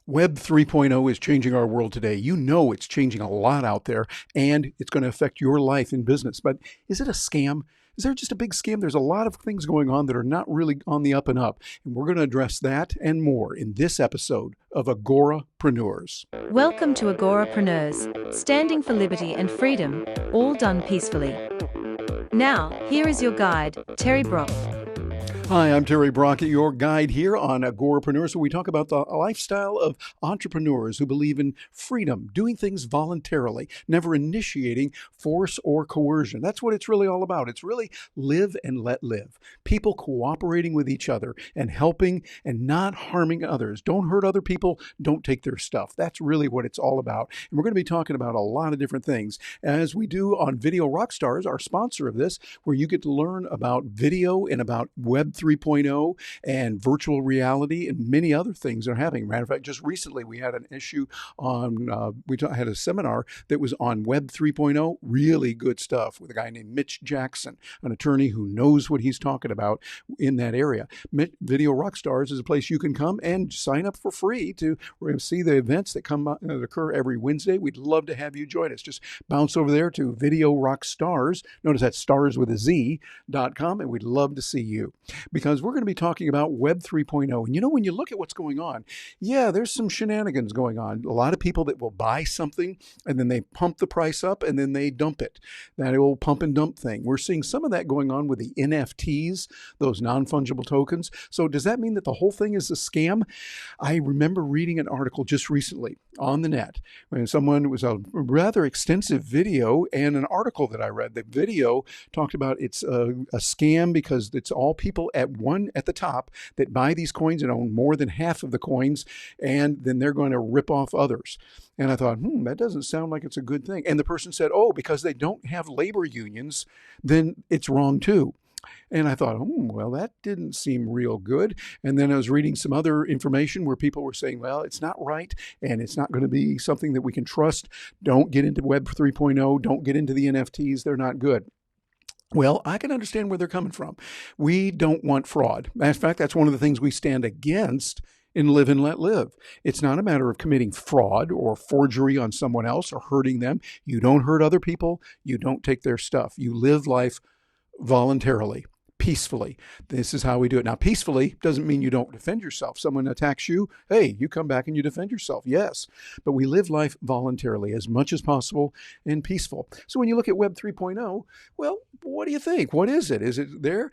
Web 3.0 is changing our world today. You know it's changing a lot out there, and it's going to affect your life in business. But is it a scam? Is there just a big scam? There's a lot of things going on that are not really on the up and up. And we're going to address that and more in this episode of Agorapreneurs. Welcome to Agorapreneurs, standing for liberty and freedom, all done peacefully. Now, here is your guide, Terry Brock. Hi, I'm Terry Brock, your guide here on Agorapreneurs, where we talk about the lifestyle of entrepreneurs who believe in freedom, doing things voluntarily, never initiating force or coercion. That's what it's really all about. It's really live and let live. People cooperating with each other and helping and not harming others. Don't hurt other people. Don't take their stuff. That's really what it's all about. And we're going to be talking about a lot of different things, as we do on Video Rockstars, our sponsor of this, where you get to learn about video and about Web 3.0 and virtual reality and many other things that are happening. Matter of fact, just recently we had an issue on, had a seminar that was on Web 3.0, really good stuff with a guy named Mitch Jackson, an attorney who knows what he's talking about in that area. Video Rockstars is a place you can come and sign up for free to see the events that that occur every Wednesday. We'd love to have you join us. Just bounce over there to Video Rockstars. Notice that's stars with a Z.com, and we'd love to see you, because we're going to be talking about Web 3.0. And you know, when you look at what's going on, yeah, there's some shenanigans going on. A lot of people that will buy something and then they pump the price up and then they dump it. That old pump and dump thing. We're seeing some of that going on with the NFTs, those non-fungible tokens. So does that mean that the whole thing is a scam? I remember reading an article just recently on the net when it was a rather extensive video and an article that I read. The video talked about it's a scam because it's all people at the top that buy these coins and own more than half of the coins, and then they're going to rip off others. And I thought, that doesn't sound like it's a good thing. And the person said, because they don't have labor unions, then it's wrong too. And I thought, well, that didn't seem real good. And then I was reading some other information where people were saying, well, it's not right, and it's not going to be something that we can trust. Don't get into Web 3.0. Don't get into the NFTs. They're not good. Well, I can understand where they're coming from. We don't want fraud. Matter of fact, that's one of the things we stand against in Live and Let Live. It's not a matter of committing fraud or forgery on someone else or hurting them. You don't hurt other people. You don't take their stuff. You live life voluntarily, peacefully. This is how we do it. Now, peacefully doesn't mean you don't defend yourself. Someone attacks you, hey, you come back and you defend yourself. Yes, but we live life voluntarily as much as possible and peaceful. So when you look at Web 3.0, well, what do you think? What is it? Is it there?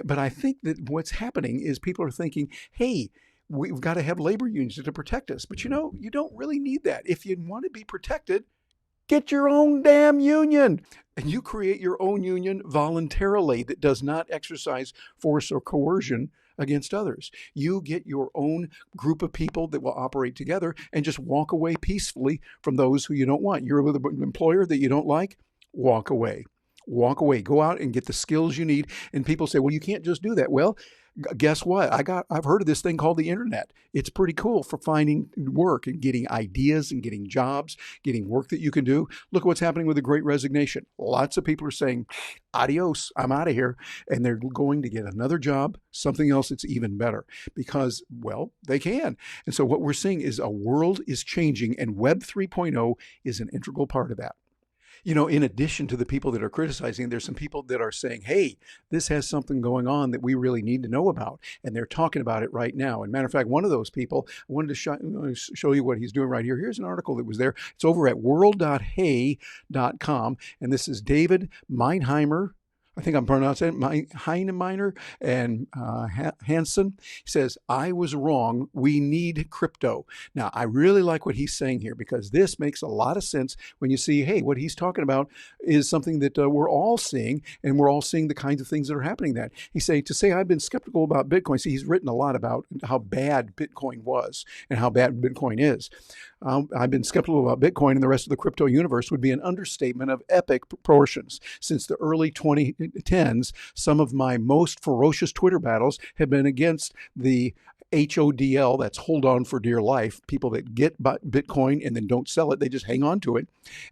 But I think that what's happening is people are thinking, hey, we've got to have labor unions to protect us. But you don't really need that. If you want to be protected, get your own damn union. And you create your own union voluntarily that does not exercise force or coercion against others. You get your own group of people that will operate together and just walk away peacefully from those who you don't want. You're with an employer that you don't like, walk away. Walk away. Go out and get the skills you need. And people say, well, you can't just do that. Well, guess what? I've heard of this thing called the internet. It's pretty cool for finding work and getting ideas and getting jobs, getting work that you can do. Look at what's happening with the Great Resignation. Lots of people are saying, adios, I'm out of here. And they're going to get another job, something else that's even better because, well, they can. And so what we're seeing is a world is changing, and Web 3.0 is an integral part of that. In addition to the people that are criticizing, there's some people that are saying, hey, this has something going on that we really need to know about. And they're talking about it right now. And matter of fact, one of those people, I wanted to show you what he's doing right here. Here's an article that was there. It's over at world.hey.com. And this is David Meinheimer. I think I'm pronouncing it, Heineminer and Hansen. He says, I was wrong. We need crypto. Now, I really like what he's saying here, because this makes a lot of sense when you see, hey, what he's talking about is something that we're all seeing, and we're all seeing the kinds of things that are happening. That he's saying, to say I've been skeptical about Bitcoin. See, he's written a lot about how bad Bitcoin was and how bad Bitcoin is. I've been skeptical about Bitcoin and the rest of the crypto universe would be an understatement of epic proportions. Since the early 2010s, some of my most ferocious Twitter battles have been against the HODL, that's hold on for dear life, people that get Bitcoin and then don't sell it, they just hang on to it,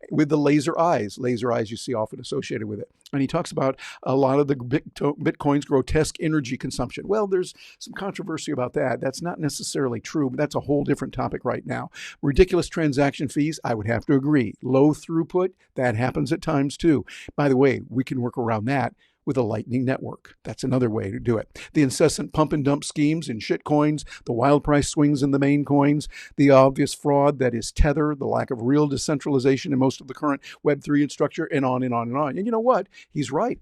with the laser eyes you see often associated with it. And he talks about a lot of the Bitcoin's grotesque energy consumption. Well, there's some controversy about that. That's not necessarily true, but that's a whole different topic right now. Ridiculous transaction fees, I would have to agree. Low throughput, that happens at times too. By the way, we can work around that with a Lightning Network. That's another way to do it. The incessant pump and dump schemes in shit coins, the wild price swings in the main coins, the obvious fraud that is Tether, the lack of real decentralization in most of the current Web3 structure, and on and on and on. And you know what? He's right.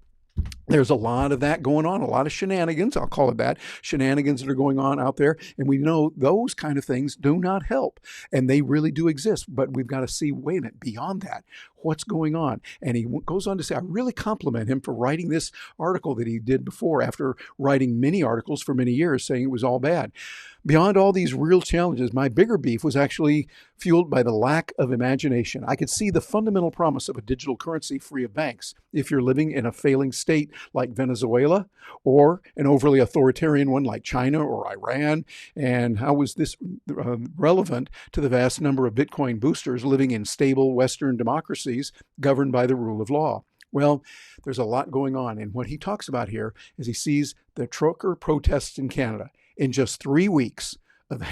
There's a lot of that going on, a lot of shenanigans, I'll call it that, shenanigans that are going on out there. And we know those kind of things do not help. And they really do exist. But we've got to see, wait a minute, beyond that, what's going on? And he goes on to say, I really compliment him for writing this article that he did before, after writing many articles for many years saying it was all bad. Beyond all these real challenges, my bigger beef was actually fueled by the lack of imagination. I could see the fundamental promise of a digital currency free of banks. If you're living in a failing state like Venezuela, or an overly authoritarian one like China or Iran, and how was this relevant to the vast number of Bitcoin boosters living in stable Western democracies governed by the rule of law? Well, there's a lot going on. And what he talks about here is he sees the trucker protests in Canada. In just 3 weeks of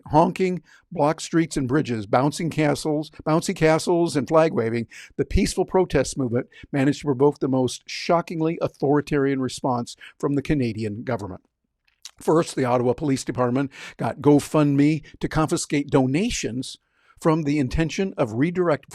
honking, blocked streets and bridges, bouncy castles, and flag waving, the peaceful protest movement managed to provoke the most shockingly authoritarian response from the Canadian government. First, the Ottawa Police Department got GoFundMe to confiscate donations for the intention of redirecting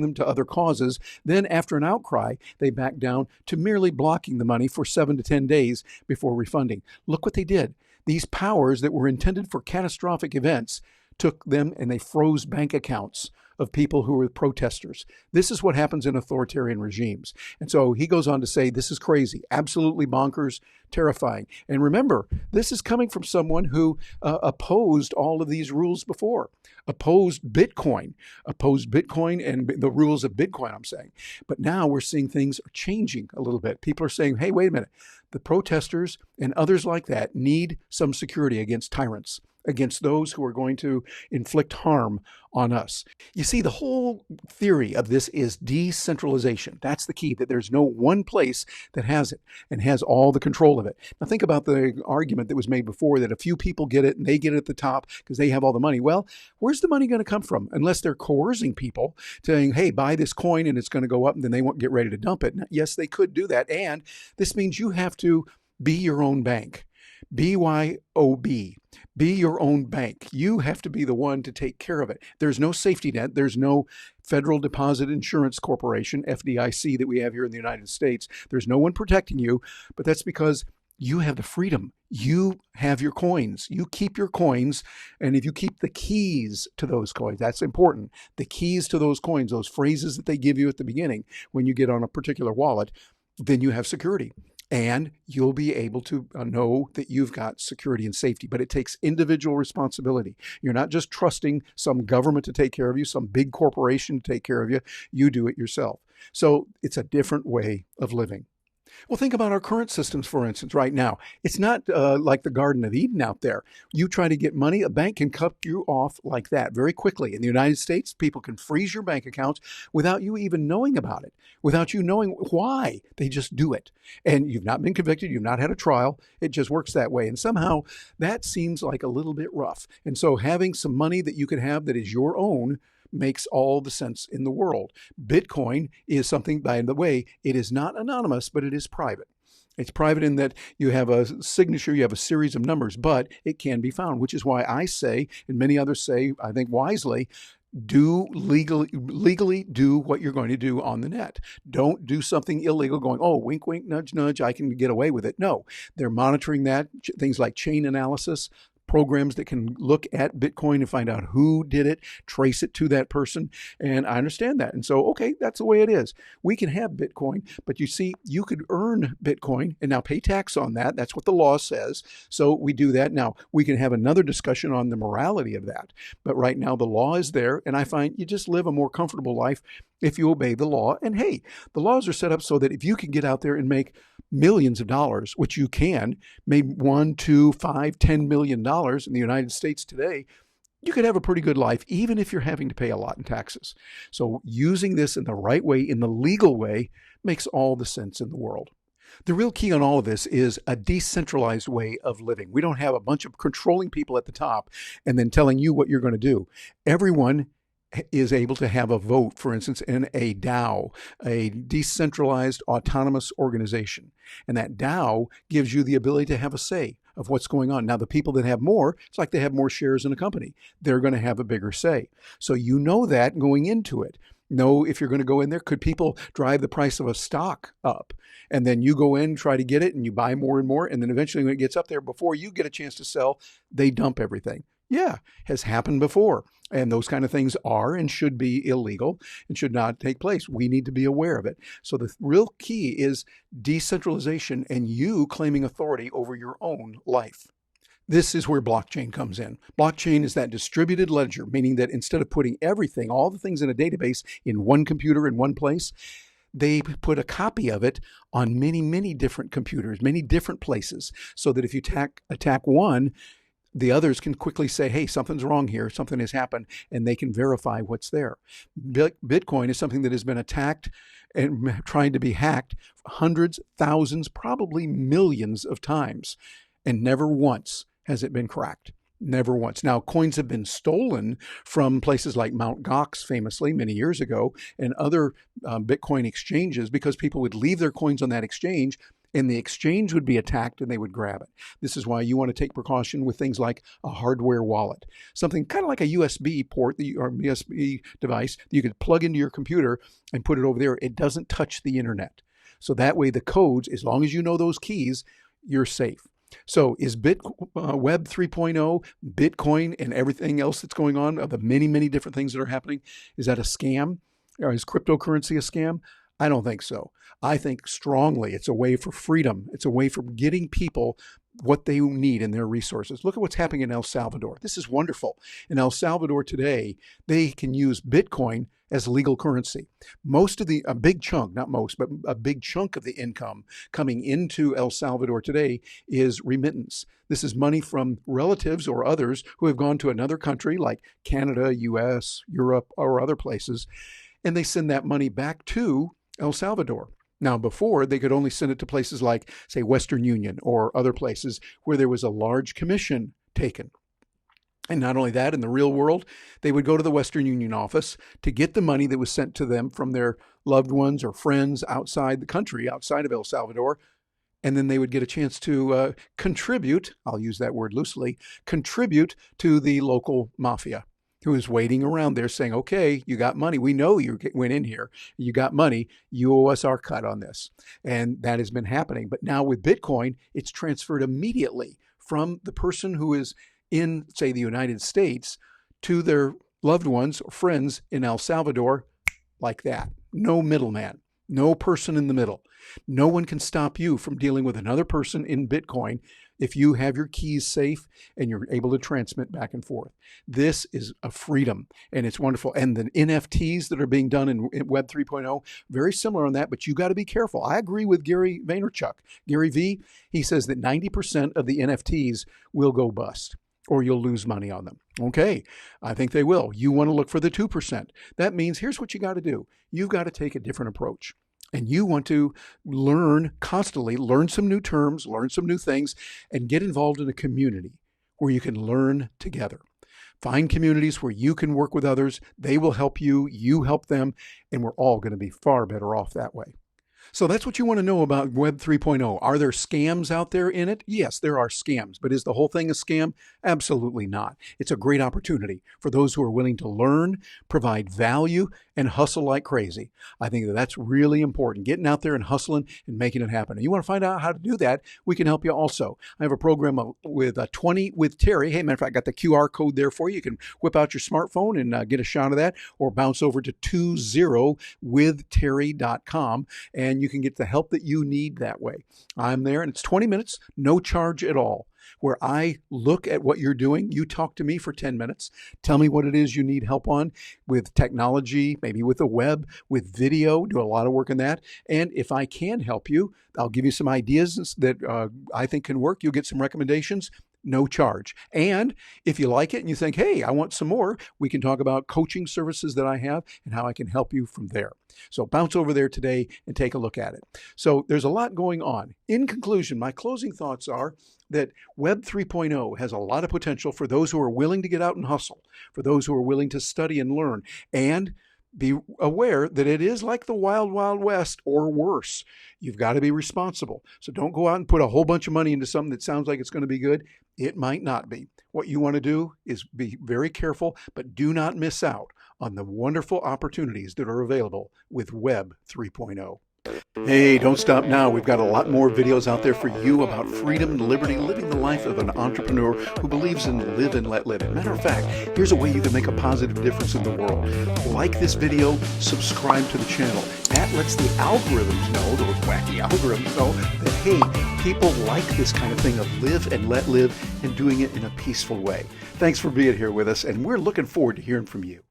them to other causes. Then, after an outcry, they backed down to merely blocking the money for 7 to 10 days before refunding. Look what they did. These powers that were intended for catastrophic events took them and they froze bank accounts of people who were protesters. This is what happens in authoritarian regimes. And so he goes on to say, this is crazy, absolutely bonkers, terrifying. And remember, this is coming from someone who opposed all of these rules before, opposed Bitcoin and the rules of Bitcoin, I'm saying. But now we're seeing things are changing a little bit. People are saying, hey, wait a minute, the protesters and others like that need some security against tyrants, against those who are going to inflict harm on us. You see, the whole theory of this is decentralization. That's the key, that there's no one place that has it and has all the control of it. Now think about the argument that was made before that a few people get it and they get it at the top because they have all the money. Well, where's the money going to come from? Unless they're coercing people, saying, hey, buy this coin and it's going to go up, and then they won't get ready to dump it. Now, yes, they could do that. And this means you have to be your own bank. BYOB. Be your own bank. You have to be the one to take care of it. There's no safety net. There's no Federal Deposit Insurance Corporation, FDIC, that we have here in the United States. There's no one protecting you, but that's because you have the freedom. You have your coins. You keep your coins, and if you keep the keys to those coins, that's important. The keys to those coins, those phrases that they give you at the beginning when you get on a particular wallet, then you have security. And you'll be able to know that you've got security and safety. But it takes individual responsibility. You're not just trusting some government to take care of you, some big corporation to take care of you. You do it yourself. So it's a different way of living. Well, think about our current systems, for instance, right now. It's not like the Garden of Eden out there. You try to get money, a bank can cut you off like that very quickly. In the United States, people can freeze your bank accounts without you even knowing about it, without you knowing why. They just do it. And you've not been convicted. You've not had a trial. It just works that way. And somehow that seems like a little bit rough. And so having some money that you can have that is your own makes all the sense in the world. Bitcoin is something, by the way, it is not anonymous, but it is private. It's private in that you have a signature, you have a series of numbers, but it can be found, which is why I say, and many others say, I think wisely, legally do what you're going to do on the net. Don't do something illegal going, oh, wink, wink, nudge, nudge, I can get away with it. No, they're monitoring that, things like chain analysis, programs that can look at Bitcoin and find out who did it, trace it to that person. And I understand that. And so, okay, that's the way it is. We can have Bitcoin, but you see, you could earn Bitcoin and now pay tax on that. That's what the law says. So we do that. Now, we can have another discussion on the morality of that. But right now, the law is there. And I find you just live a more comfortable life if you obey the law. And hey, the laws are set up so that if you can get out there and make millions of dollars, which you can, maybe $1, $2, $5, $10 million in the United States today, you could have a pretty good life, even if you're having to pay a lot in taxes. So using this in the right way, in the legal way, makes all the sense in the world. The real key on all of this is a decentralized way of living. We don't have a bunch of controlling people at the top and then telling you what you're going to do. Everyone is able to have a vote, for instance, in a DAO, a decentralized autonomous organization. And that DAO gives you the ability to have a say of what's going on. Now, the people that have more, it's like they have more shares in a company. They're going to have a bigger say. So you know that going into it. Know if you're going to go in there, could people drive the price of a stock up? And then you go in, try to get it, and you buy more and more. And then eventually when it gets up there, before you get a chance to sell, they dump everything. Yeah, has happened before. And those kind of things are and should be illegal and should not take place. We need to be aware of it. So the real key is decentralization and you claiming authority over your own life. This is where blockchain comes in. Blockchain is that distributed ledger, meaning that instead of putting everything, all the things in a database in one computer in one place, they put a copy of it on many, many different computers, many different places, so that if you attack one, the others can quickly say, hey, something's wrong here, something has happened, and they can verify what's there. Bitcoin is something that has been attacked and trying to be hacked hundreds, thousands, probably millions of times, and never once has it been cracked. Never once. Now, coins have been stolen from places like Mt. Gox, famously, many years ago, and other Bitcoin exchanges, because people would leave their coins on that exchange, and the exchange would be attacked and they would grab it. This is why you want to take precaution with things like a hardware wallet, something kind of like a USB port or USB device that you could plug into your computer and put it over there. It doesn't touch the internet. So that way the codes, as long as you know those keys, you're safe. So is Web 3.0, Bitcoin, and everything else that's going on, of the many, many different things that are happening, is that a scam? Or is cryptocurrency a scam? I don't think so. I think strongly it's a way for freedom. It's a way for getting people what they need in their resources. Look at what's happening in El Salvador. This is wonderful. In El Salvador today, they can use Bitcoin as legal currency. A big chunk, not most, but a big chunk of the income coming into El Salvador today is remittance. This is money from relatives or others who have gone to another country like Canada, US, Europe, or other places, and they send that money back to El Salvador. Now, before, they could only send it to places like, say, Western Union or other places where there was a large commission taken. And not only that, in the real world, they would go to the Western Union office to get the money that was sent to them from their loved ones or friends outside the country, outside of El Salvador, and then they would get a chance to contribute, I'll use that word loosely, contribute to the local mafia, who is waiting around there saying, okay, you got money. We know you went in here. You got money. You owe us our cut on this. And that has been happening. But now with Bitcoin, it's transferred immediately from the person who is in, say, the United States to their loved ones or friends in El Salvador, like that. No middleman. No person in the middle. No one can stop you from dealing with another person in Bitcoin if you have your keys safe and you're able to transmit back and forth. This is a freedom, and it's wonderful. And the NFTs that are being done in Web 3.0, very similar on that, but you got to be careful. I agree with Gary Vaynerchuk. Gary V, he says that 90% of the NFTs will go bust, or you'll lose money on them. Okay, I think they will. You want to look for the 2%. That means here's what you got to do. You've got to take a different approach. And you want to constantly learn some new terms, learn some new things, and get involved in a community where you can learn together. Find communities where you can work with others. They will help you, you help them, and we're all going to be far better off that way. So that's what you want to know about Web 3.0. Are there scams out there in it? Yes, there are scams. But is the whole thing a scam? Absolutely not. It's a great opportunity for those who are willing to learn, provide value, and hustle like crazy. I think that's really important, getting out there and hustling and making it happen. And you want to find out how to do that, we can help you also. I have a program with 20 with Terry. Hey, matter of fact, I got the QR code there for you. You can whip out your smartphone and get a shot of that, or bounce over to 20withterry.com, and you can get the help that you need that way. I'm there, and it's 20 minutes, no charge at all. where I look at what you're doing. You talk to me for 10 minutes. Tell me what it is you need help on with technology, maybe with the web, with video, do a lot of work in that. And if I can help you, I'll give you some ideas that I think can work. You'll get some recommendations. No charge. And if you like it and you think, hey, I want some more, we can talk about coaching services that I have and how I can help you from there. So bounce over there today and take a look at it. So there's a lot going on. In conclusion, my closing thoughts are that Web 3.0 has a lot of potential for those who are willing to get out and hustle, for those who are willing to study and learn, and be aware that it is like the wild, wild west or worse. You've got to be responsible. So don't go out and put a whole bunch of money into something that sounds like it's going to be good. It might not be. What you want to do is be very careful, but do not miss out on the wonderful opportunities that are available with Web 3.0. Hey, don't stop now. We've got a lot more videos out there for you about freedom and liberty, living the life of an entrepreneur who believes in live and let live. As a matter of fact, here's a way you can make a positive difference in the world. Like this video, subscribe to the channel. That lets the algorithms know, those wacky algorithms know, that, hey, people like this kind of thing of live and let live and doing it in a peaceful way. Thanks for being here with us, and we're looking forward to hearing from you.